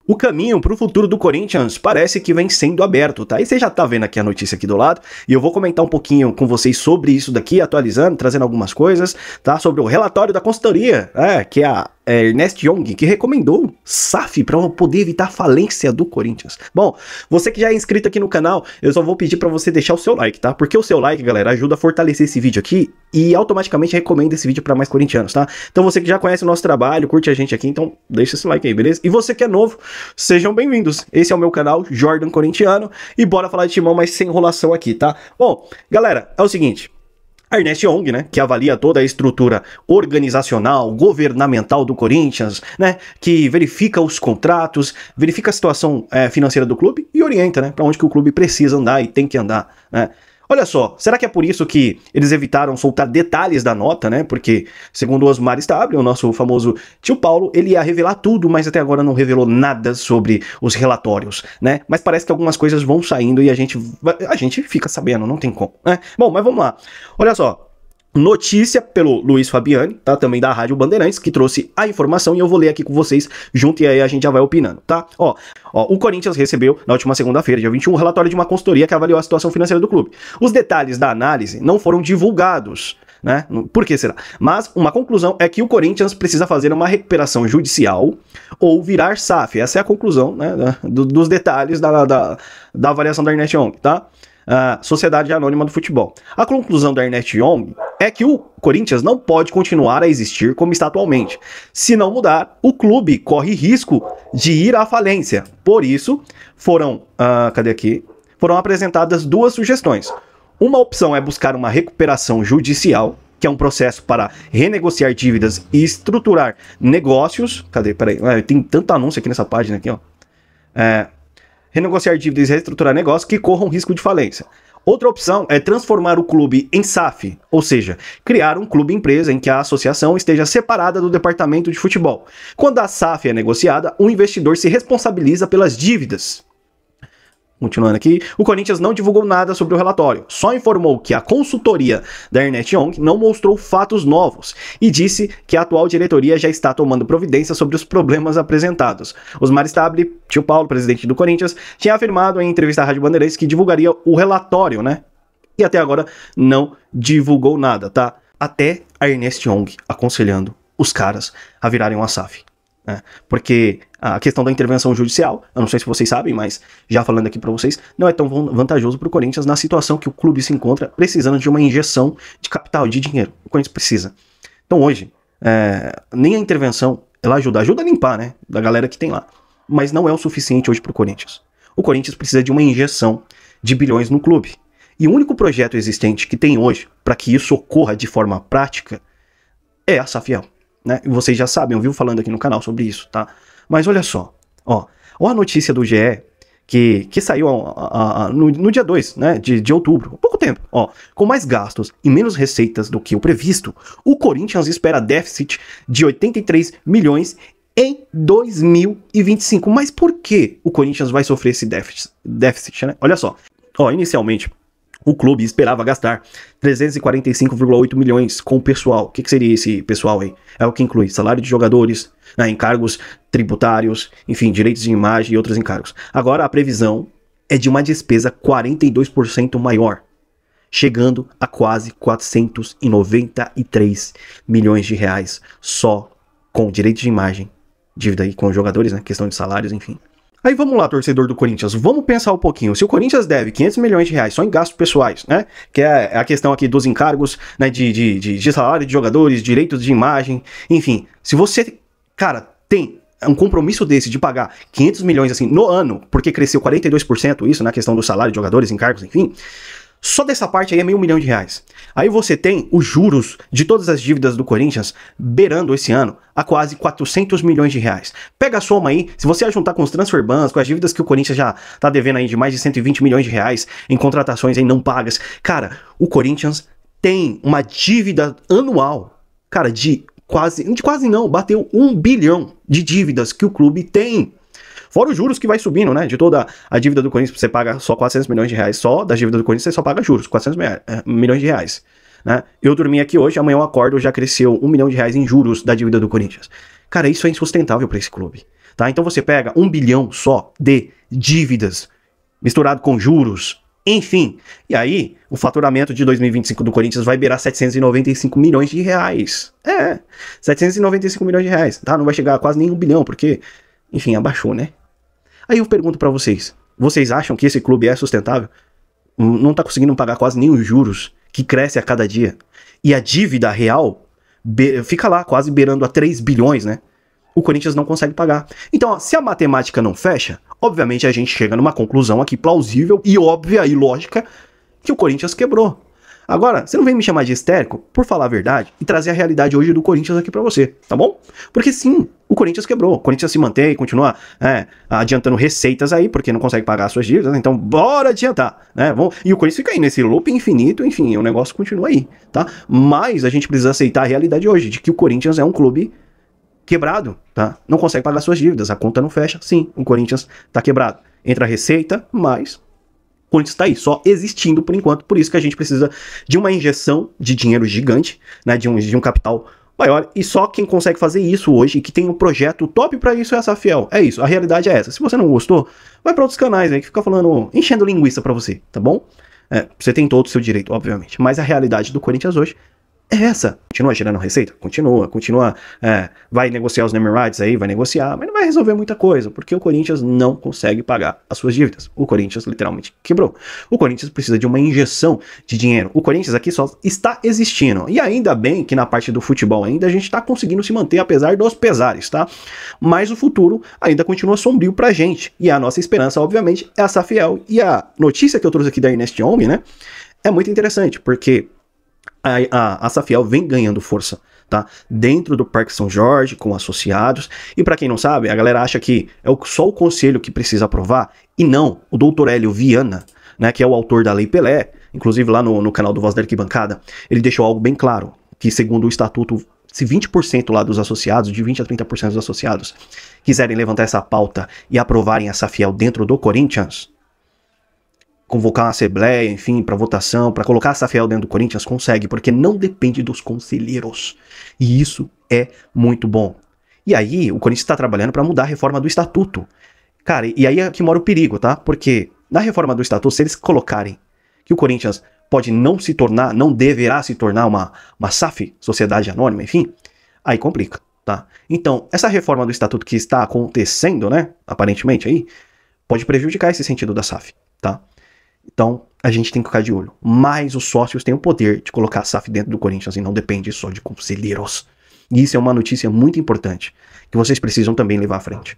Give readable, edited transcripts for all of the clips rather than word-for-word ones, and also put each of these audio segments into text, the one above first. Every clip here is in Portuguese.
O caminho para o futuro do Corinthians parece que vem sendo aberto, tá? E você já tá vendo aqui a notícia aqui do lado, e eu vou comentar um pouquinho com vocês sobre isso daqui, atualizando, trazendo algumas coisas, tá? Sobre o relatório da consultoria, que é a Ernest Young, que recomendou SAF para poder evitar a falência do Corinthians. Bom, você que já é inscrito aqui no canal, eu só vou pedir para você deixar o seu like, tá? Porque o seu like, galera, ajuda a fortalecer esse vídeo aqui e automaticamente recomenda esse vídeo para mais corintianos, tá? Então você que já conhece o nosso trabalho, curte a gente aqui, então deixa esse like aí, beleza? E você que é novo, sejam bem-vindos. Esse é o meu canal, Jordan Corintiano, e bora falar de timão, mas sem enrolação aqui, tá? Bom, galera, é o seguinte. A Ernest Young, né, que avalia toda a estrutura organizacional, governamental do Corinthians, né, que verifica os contratos, verifica a situação financeira do clube e orienta, né, para onde que o clube precisa andar e tem que andar, né. Olha só, será que é por isso que eles evitaram soltar detalhes da nota, né? Porque, segundo o Osmar Stable, o nosso famoso tio Paulo, ele ia revelar tudo, mas até agora não revelou nada sobre os relatórios, né? Mas parece que algumas coisas vão saindo e a gente fica sabendo, não tem como, né? Bom, mas vamos lá. Olha só. Notícia pelo Luiz Fabiani, tá? Também da Rádio Bandeirantes, que trouxe a informação e eu vou ler aqui com vocês junto e aí a gente já vai opinando, tá? Ó, o Corinthians recebeu na última segunda-feira, dia 21, um relatório de uma consultoria que avaliou a situação financeira do clube. Os detalhes da análise não foram divulgados, né? Por que será? Mas uma conclusão é que o Corinthians precisa fazer uma recuperação judicial ou virar SAF. Essa é a conclusão, né, dos detalhes da avaliação da Ernest Young, tá? Sociedade Anônima do Futebol. A conclusão da Ernest Young é que o Corinthians não pode continuar a existir como está atualmente. Se não mudar, o clube corre risco de ir à falência. Por isso, foram apresentadas duas sugestões. Uma opção é buscar uma recuperação judicial, que é um processo para renegociar dívidas e estruturar negócios. Peraí, tem tanto anúncio aqui nessa página aqui, ó. Renegociar dívidas e reestruturar negócios que corram risco de falência. Outra opção é transformar o clube em SAF, ou seja, criar um clube empresa em que a associação esteja separada do departamento de futebol. Quando a SAF é negociada, o investidor se responsabiliza pelas dívidas. Continuando aqui, o Corinthians não divulgou nada sobre o relatório, só informou que a consultoria da Ernest Young não mostrou fatos novos e disse que a atual diretoria já está tomando providências sobre os problemas apresentados. Osmar Stable, tio Paulo, presidente do Corinthians, tinha afirmado em entrevista à Rádio Bandeirantes que divulgaria o relatório, né? E até agora não divulgou nada, tá? Até a Ernest Young aconselhando os caras a virarem uma SAF. Porque a questão da intervenção judicial, eu não sei se vocês sabem, mas já falando aqui pra vocês, não é tão vantajoso pro Corinthians na situação que o clube se encontra precisando de uma injeção de capital, de dinheiro. O Corinthians precisa. Então hoje, nem a intervenção, ela ajuda a limpar, né, da galera que tem lá, mas não é o suficiente hoje pro Corinthians. O Corinthians precisa de uma injeção de bilhões no clube. E o único projeto existente que tem hoje para que isso ocorra de forma prática é a SAFiel. Né? E vocês já sabem, eu vivo falando aqui no canal sobre isso, tá? Mas olha só, ó a notícia do GE que saiu no dia 2, né, de outubro, há pouco tempo, ó. Com mais gastos e menos receitas do que o previsto, o Corinthians espera déficit de 83 milhões em 2025. Mas por que o Corinthians vai sofrer esse déficit, né? Olha só, ó, inicialmente o clube esperava gastar 345,8 milhões com o pessoal. O que seria esse pessoal aí? É o que inclui salário de jogadores, né, encargos tributários, enfim, direitos de imagem e outros encargos. Agora a previsão é de uma despesa 42% maior, chegando a quase 493 milhões de reais só com direitos de imagem, dívida aí com os jogadores, né, questão de salários, enfim. Aí vamos lá, torcedor do Corinthians, vamos pensar um pouquinho. Se o Corinthians deve 500 milhões de reais só em gastos pessoais, né? Que é a questão aqui dos encargos, né? De salário de jogadores, direitos de imagem, enfim. Se você, cara, tem um compromisso desse de pagar 500 milhões assim no ano, porque cresceu 42% isso, na questão do salário de jogadores, encargos, enfim. Só dessa parte aí é R$500 milhões. Aí você tem os juros de todas as dívidas do Corinthians beirando esse ano a quase 400 milhões de reais. Pega a soma aí, se você juntar com os transfer bans, com as dívidas que o Corinthians já tá devendo aí de mais de 120 milhões de reais em contratações aí não pagas. Cara, o Corinthians tem uma dívida anual, cara, bateu 1 bilhão de dívidas que o clube tem. Fora os juros que vai subindo, né? De toda a dívida do Corinthians, você paga só 400 milhões de reais. Só da dívida do Corinthians você só paga juros, 400 milhões de reais. Né? Eu dormi aqui hoje, amanhã eu acordo, já cresceu 1 milhão de reais em juros da dívida do Corinthians. Cara, isso é insustentável para esse clube, tá? Então você pega 1 bilhão só de dívidas, misturado com juros, enfim. E aí, o faturamento de 2025 do Corinthians vai beirar 795 milhões de reais. 795 milhões de reais, tá? Não vai chegar a quase nem 1 bilhão, porque, enfim, abaixou, né? Aí eu pergunto pra vocês, vocês acham que esse clube é sustentável? Não tá conseguindo pagar quase nem os juros, que cresce a cada dia. E a dívida real fica lá, quase beirando a 3 bilhões, né? O Corinthians não consegue pagar. Então, ó, se a matemática não fecha, obviamente a gente chega numa conclusão aqui plausível e óbvia e lógica que o Corinthians quebrou. Agora, você não vem me chamar de histérico por falar a verdade e trazer a realidade hoje do Corinthians aqui pra você, tá bom? Porque sim, o Corinthians quebrou. O Corinthians se mantém, continua adiantando receitas aí, porque não consegue pagar as suas dívidas, então bora adiantar, né? E o Corinthians fica aí nesse loop infinito, enfim, o negócio continua aí, tá? Mas a gente precisa aceitar a realidade hoje, de que o Corinthians é um clube quebrado, tá? Não consegue pagar suas dívidas, a conta não fecha, sim, o Corinthians tá quebrado. Entra a receita, mas o Corinthians está aí, só existindo por enquanto, por isso que a gente precisa de uma injeção de dinheiro gigante, né, de um capital maior, e só quem consegue fazer isso hoje, e que tem um projeto top para isso é a Safiel. É isso, a realidade é essa. Se você não gostou, vai para outros canais aí que fica falando, enchendo linguiça para você, tá bom? Você tem todo o seu direito, obviamente, mas a realidade do Corinthians hoje é essa. Continua gerando receita? Continua, vai negociar os naming rights aí, vai negociar, mas não vai resolver muita coisa, porque o Corinthians não consegue pagar as suas dívidas. O Corinthians literalmente quebrou. O Corinthians precisa de uma injeção de dinheiro. O Corinthians aqui só está existindo. E ainda bem que na parte do futebol ainda a gente está conseguindo se manter apesar dos pesares, tá? Mas o futuro ainda continua sombrio pra gente. E a nossa esperança, obviamente, é a Safiel. E a notícia que eu trouxe aqui da Ernest Young, né, é muito interessante, porque a Safiel vem ganhando força, tá? Dentro do Parque São Jorge, com associados. E para quem não sabe, a galera acha que é só o conselho que precisa aprovar, e não, o doutor Hélio Viana, né, que é o autor da Lei Pelé, inclusive lá no canal do Voz da Arquibancada, ele deixou algo bem claro, que segundo o estatuto, se 20% lá dos associados, de 20% a 30% dos associados, quiserem levantar essa pauta e aprovarem a Safiel dentro do Corinthians, convocar uma assembleia, enfim, para votação, para colocar a Safiel dentro do Corinthians, consegue, porque não depende dos conselheiros. E isso é muito bom. E aí, o Corinthians está trabalhando para mudar a reforma do estatuto. Cara, e aí é que mora o perigo, tá? Porque na reforma do estatuto, se eles colocarem que o Corinthians pode não se tornar, não deverá se tornar uma SAF, Sociedade Anônima, enfim, aí complica, tá? Então, essa reforma do estatuto que está acontecendo, né, aparentemente aí, pode prejudicar esse sentido da SAF, tá? Então, a gente tem que ficar de olho. Mas os sócios têm o poder de colocar a SAF dentro do Corinthians e não depende só de conselheiros. E isso é uma notícia muito importante, que vocês precisam também levar à frente.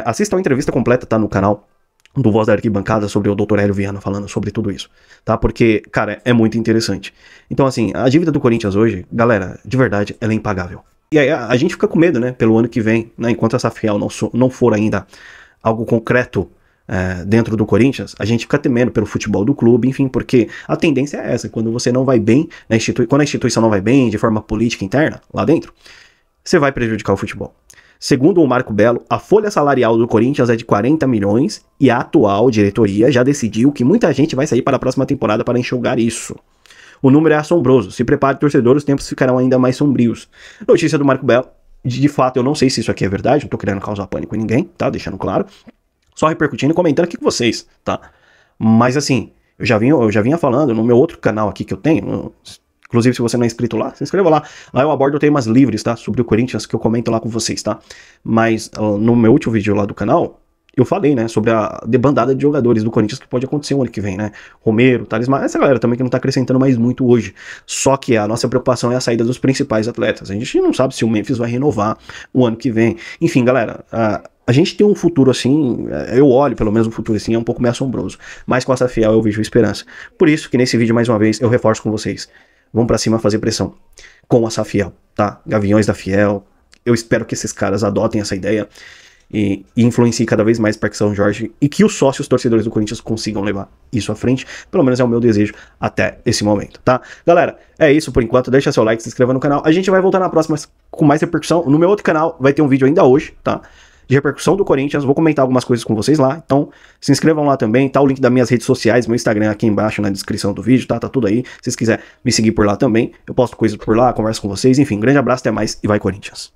Assistam a entrevista completa, tá no canal do Voz da Arquibancada, sobre o Dr. Hélio Viana falando sobre tudo isso, tá? Porque, cara, é muito interessante. Então, assim, a dívida do Corinthians hoje, galera, de verdade, ela é impagável. E aí a gente fica com medo, né, pelo ano que vem, né, enquanto essa Safiel não for ainda algo concreto dentro do Corinthians, a gente fica temendo pelo futebol do clube, enfim, porque a tendência é essa, quando você não vai bem, quando a instituição não vai bem de forma política interna, lá dentro, você vai prejudicar o futebol. Segundo o Marco Belo, a folha salarial do Corinthians é de 40 milhões e a atual diretoria já decidiu que muita gente vai sair para a próxima temporada para enxugar isso. O número é assombroso, se prepare torcedor, os tempos ficarão ainda mais sombrios. Notícia do Marco Belo, de fato eu não sei se isso aqui é verdade, não tô querendo causar pânico em ninguém, tá, deixando claro. Só repercutindo e comentando aqui com vocês, tá? Mas assim, eu já vinha falando no meu outro canal aqui que eu tenho, inclusive se você não é inscrito lá, se inscreva lá. Lá eu abordo temas livres, tá? Sobre o Corinthians que eu comento lá com vocês, tá? Mas no meu último vídeo lá do canal, eu falei, né, sobre a debandada de jogadores do Corinthians que pode acontecer o ano que vem, né? Romero, Talismã, essa galera também que não tá acrescentando mais muito hoje. Só que a nossa preocupação é a saída dos principais atletas. A gente não sabe se o Memphis vai renovar o ano que vem. Enfim, galera, a gente tem um futuro assim, eu olho pelo menos um futuro assim, é um pouco meio assombroso. Mas com a Safiel eu vejo esperança. Por isso que nesse vídeo, mais uma vez, eu reforço com vocês. Vamos pra cima fazer pressão com a Safiel, tá? Gaviões da Fiel. Eu espero que esses caras adotem essa ideia e influenciem cada vez mais o Parque São Jorge e que os sócios torcedores do Corinthians consigam levar isso à frente. Pelo menos é o meu desejo até esse momento, tá? Galera, é isso por enquanto. Deixa seu like, se inscreva no canal. A gente vai voltar na próxima com mais repercussão. No meu outro canal vai ter um vídeo ainda hoje, tá? De repercussão do Corinthians, vou comentar algumas coisas com vocês lá, então se inscrevam lá também, tá o link das minhas redes sociais, meu Instagram aqui embaixo na descrição do vídeo, tá tudo aí, se vocês quiserem me seguir por lá também, eu posto coisas por lá, converso com vocês, enfim, grande abraço, até mais e vai Corinthians!